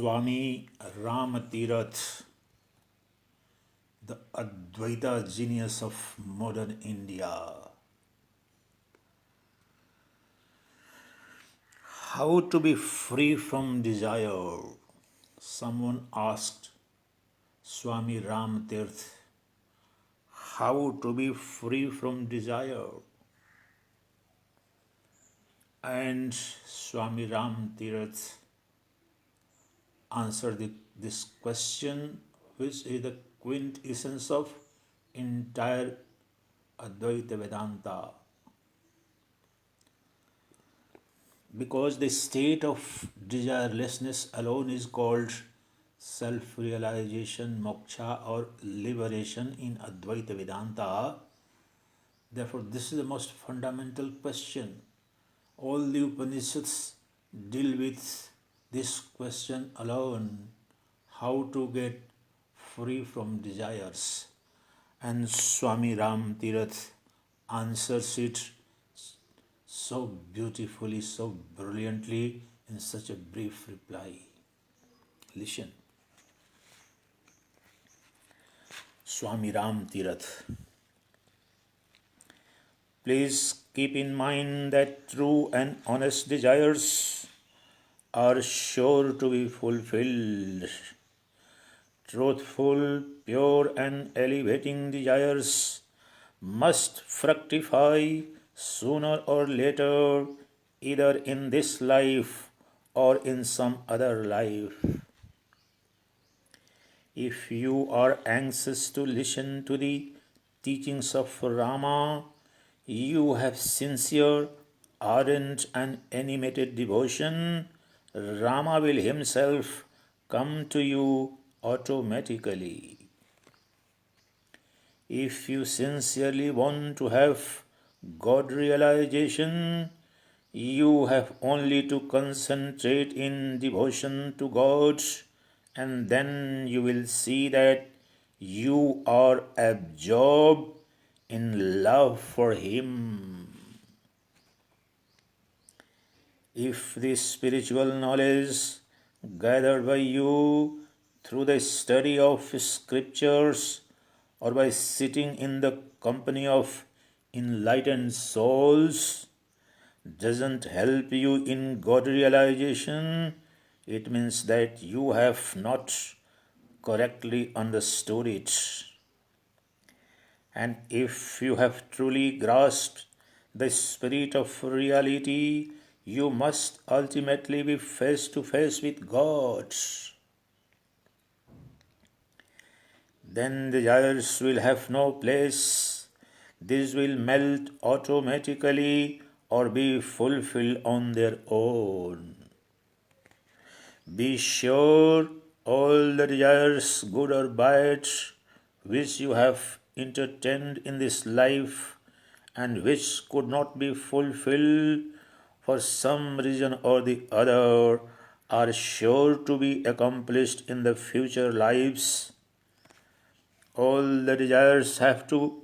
Swami Rama Tirtha, the Advaita genius of modern India. How to be free from desire? Someone asked Swami Rama Tirtha, how to be free from desire? And Swami Rama Tirtha answered this question, which is the quintessence of entire Advaita Vedanta. Because the state of desirelessness alone is called self-realization, moksha or liberation in Advaita Vedanta. Therefore, this is the most fundamental question. All the Upanishads deal with this question alone, how to get free from desires. And Swami Ram Tirtha answers it so beautifully, so brilliantly in such a brief reply. Listen. Swami Ram Tirtha. Please keep in mind that true and honest desires are sure to be fulfilled. Truthful, pure and elevating desires must fructify sooner or later, either in this life or in some other life. If you are anxious to listen to the teachings of Rama, you have sincere, ardent and animated devotion, Rama will himself come to you automatically. If you sincerely want to have God realization, you have only to concentrate in devotion to God, and then you will see that you are absorbed in love for Him. If the spiritual knowledge gathered by you through the study of scriptures or by sitting in the company of enlightened souls doesn't help you in God realization, it means that you have not correctly understood it. And if you have truly grasped the spirit of reality, you must ultimately be face to face with God. Then desires will have no place. These will melt automatically or be fulfilled on their own. Be sure all the desires, good or bad, which you have entertained in this life and which could not be fulfilled for some reason or the other, are sure to be accomplished in the future lives. All the desires have to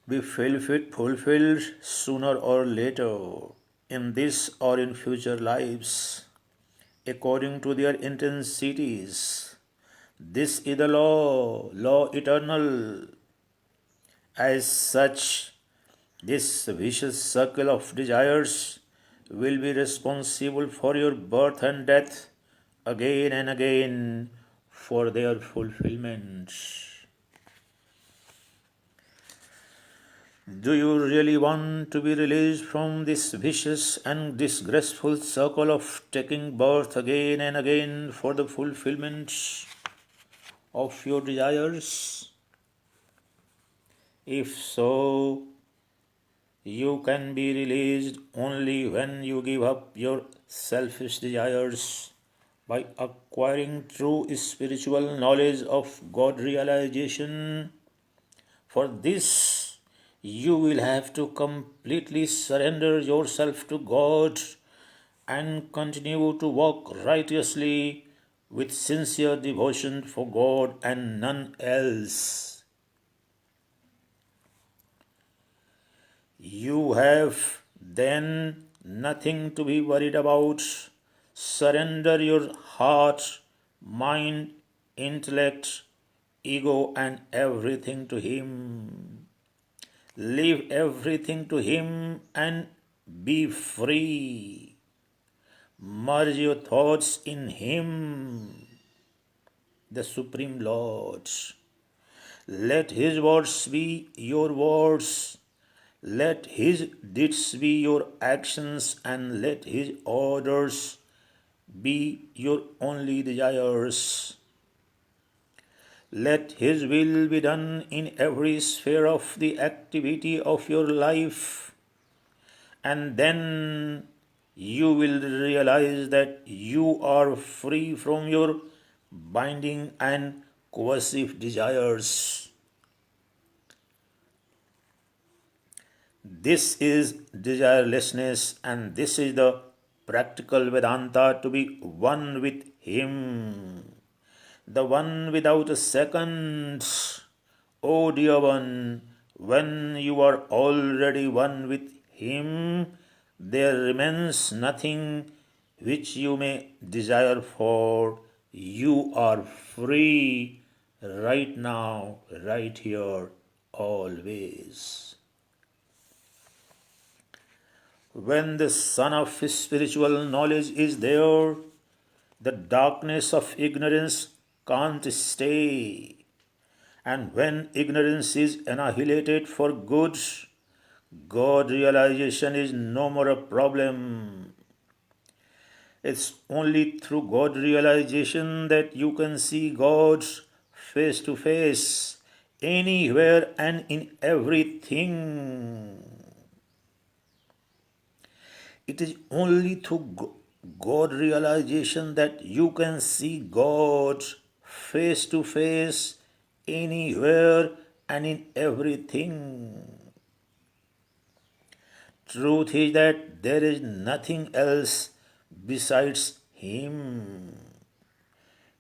be fulfilled sooner or later, in this or in future lives, according to their intensities. This is the law eternal. As such, this vicious circle of desires will be responsible for your birth and death again and again for their fulfillment. Do you really want to be released from this vicious and disgraceful circle of taking birth again and again for the fulfillment of your desires? If so, you can be released only when you give up your selfish desires by acquiring true spiritual knowledge of God realization. For this, you will have to completely surrender yourself to God and continue to walk righteously with sincere devotion for God and none else. You have then nothing to be worried about Surrender your heart, mind, intellect, ego, and everything to Him. Leave everything to Him and be free. Merge your thoughts in Him, the Supreme Lord. Let His words be your words. Let His deeds be your actions, and let His orders be your only desires. Let His will be done in every sphere of the activity of your life, and then you will realize that you are free from your binding and coercive desires. This is desirelessness, and this is the practical Vedanta, to be one with Him, the one without a second. O dear one, when you are already one with Him, there remains nothing which you may desire for. You are free right now, right here, always. When the sun of spiritual knowledge is there, the darkness of ignorance can't stay. And when ignorance is annihilated for good, God realization is no more a problem. It's only through God realization that you can see God face to face, anywhere and in everything. It is only through God realization that you can see God face to face, anywhere and in everything. Truth is that there is nothing else besides Him.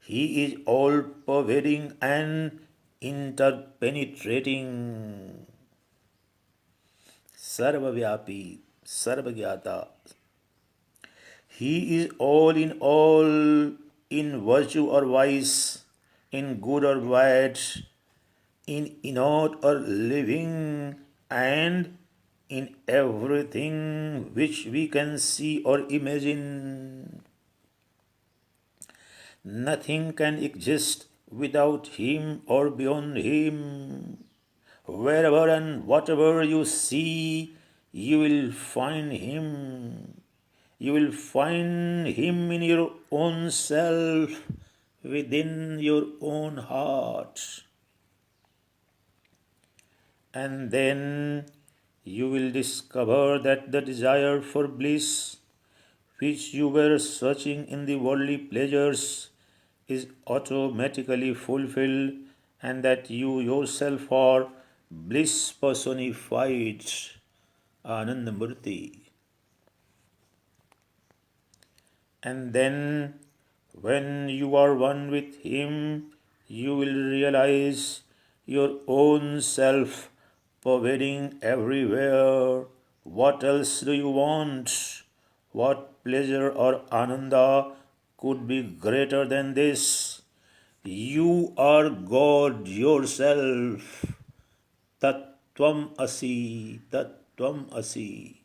He is all pervading and interpenetrating. Sarvavyapi, Sarvagyata. He is all, in virtue or vice, in good or bad, in inert or living, and in everything which we can see or imagine. Nothing can exist without Him or beyond Him. Wherever and whatever you see, you will find Him. You will find Him in your own self, within your own heart. And then you will discover that the desire for bliss, which you were searching in the worldly pleasures, is automatically fulfilled, and that you yourself are bliss personified, Anandamurti. And then, when you are one with Him, you will realize your own self pervading everywhere. What else do you want? What pleasure or ananda could be greater than this? You are God yourself. Tattvam asi, Tattvam asi.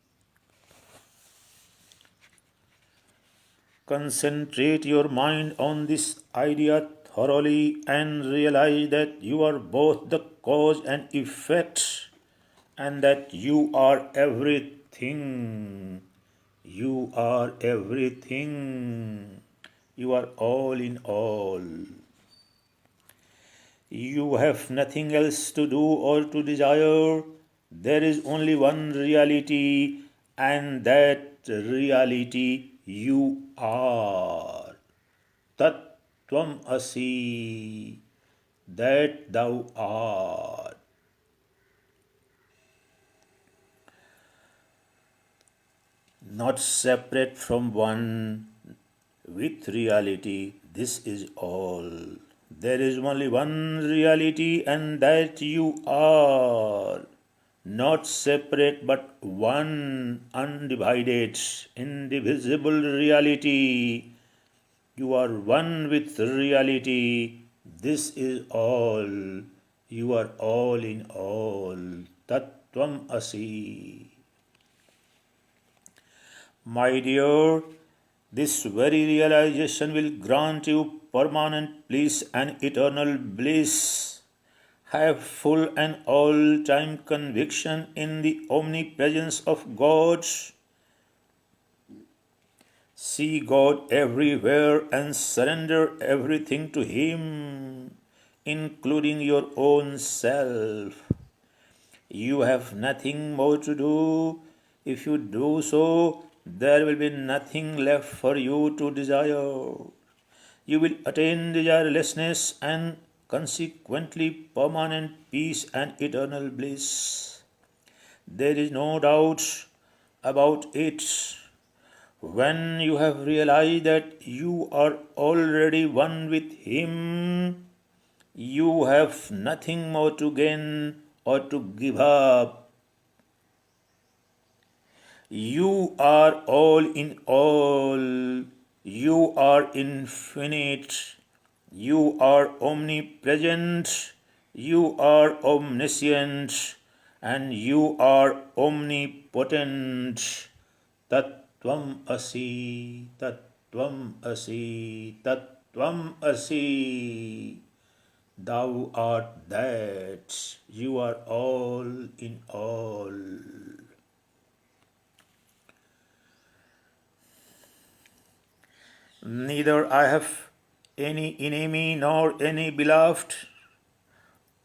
Concentrate your mind on this idea thoroughly and realize that you are both the cause and effect, and that you are everything. You are everything. You are all in all. You have nothing else to do or to desire. There is only one reality, and that reality you are. Tat Tvam Asi, that thou art. Not separate from one, with reality, this is all. There is only one reality, and that you are. not separate but one, undivided, indivisible reality. You are one with reality. This is all. You are all in all. Tattvam Asi. My dear, this very realization will grant you permanent bliss and eternal bliss. Have full and all-time conviction in the omnipresence of God. See God everywhere and surrender everything to Him, including your own self. You have nothing more to do. If you do so, there will be nothing left for you to desire. You will attain desirelessness and consequently permanent peace and eternal bliss. There is no doubt about it. When you have realized that you are already one with Him, you have nothing more to gain or to give up. You are all in all. You are infinite. You are omnipresent. You are omniscient. And you are omnipotent. Tattvam Asi. Tattvam Asi. Tattvam Asi. Thou art that. You are all in all. Neither I have any enemy nor any beloved.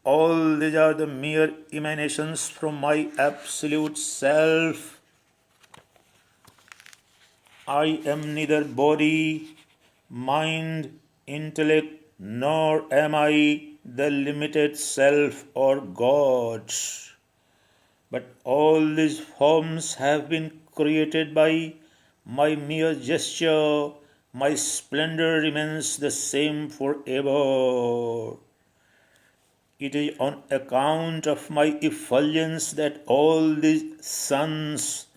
All these are the mere emanations from my absolute self. I am neither body, mind, intellect, nor am I the limited self or God. But all these forms have been created by my mere gesture. My splendor remains the same forever. It is on account of my effulgence that all the suns,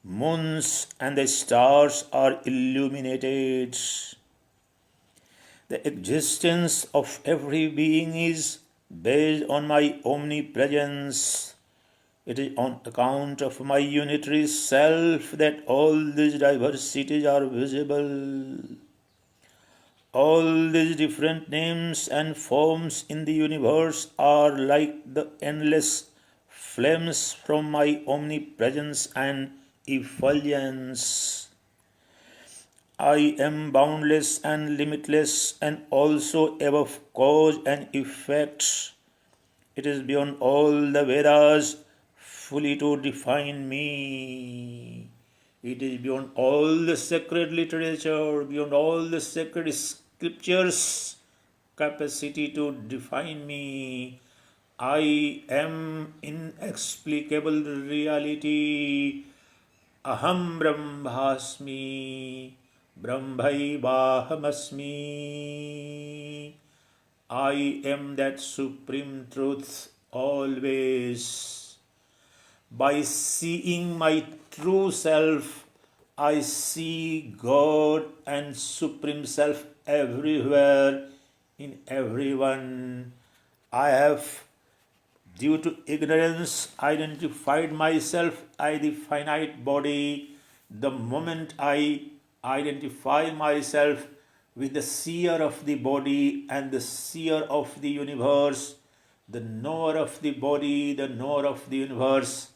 moons, and the stars are illuminated. The existence of every being is based on my omnipresence. It is on account of my unitary self that all these diversities are visible. All these different names and forms in the universe are like the endless flames from my omnipresence and effulgence. I am boundless and limitless and also above cause and effect. It is beyond all the Vedas fully to define me. It is beyond all the sacred literature, beyond all the sacred scriptures' capacity to define me. I am inexplicable reality. Aham Brahmasmi, Brahmaivahamasmi. I am that supreme truth always. By seeing my true self, I see God and Supreme Self everywhere, in everyone. I have, due to ignorance, identified myself as the finite body. The moment I identify myself with the seer of the body and the seer of the universe, the knower of the body, the knower of the universe,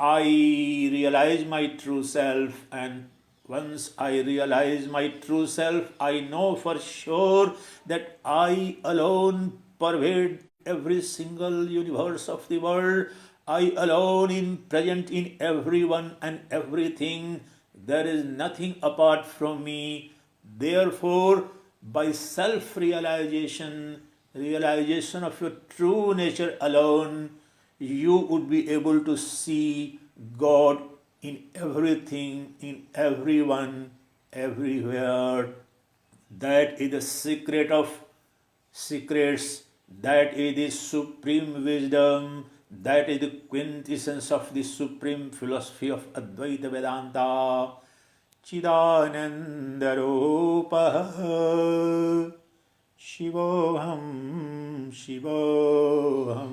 I realize my true self, and once I realize my true self, I know for sure that I alone pervade every single universe of the world. I alone am present in everyone and everything. There is nothing apart from me. Therefore, by self-realization, realization of your true nature alone, you would be able to see God in everything, in everyone, everywhere. That is the secret of secrets. That is the supreme wisdom. That is the quintessence of the supreme philosophy of Advaita Vedanta. Chidanandarupa Shivoham Shivoham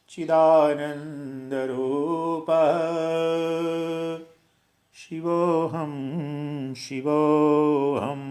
Chidanandarupa Shivoham Shivoham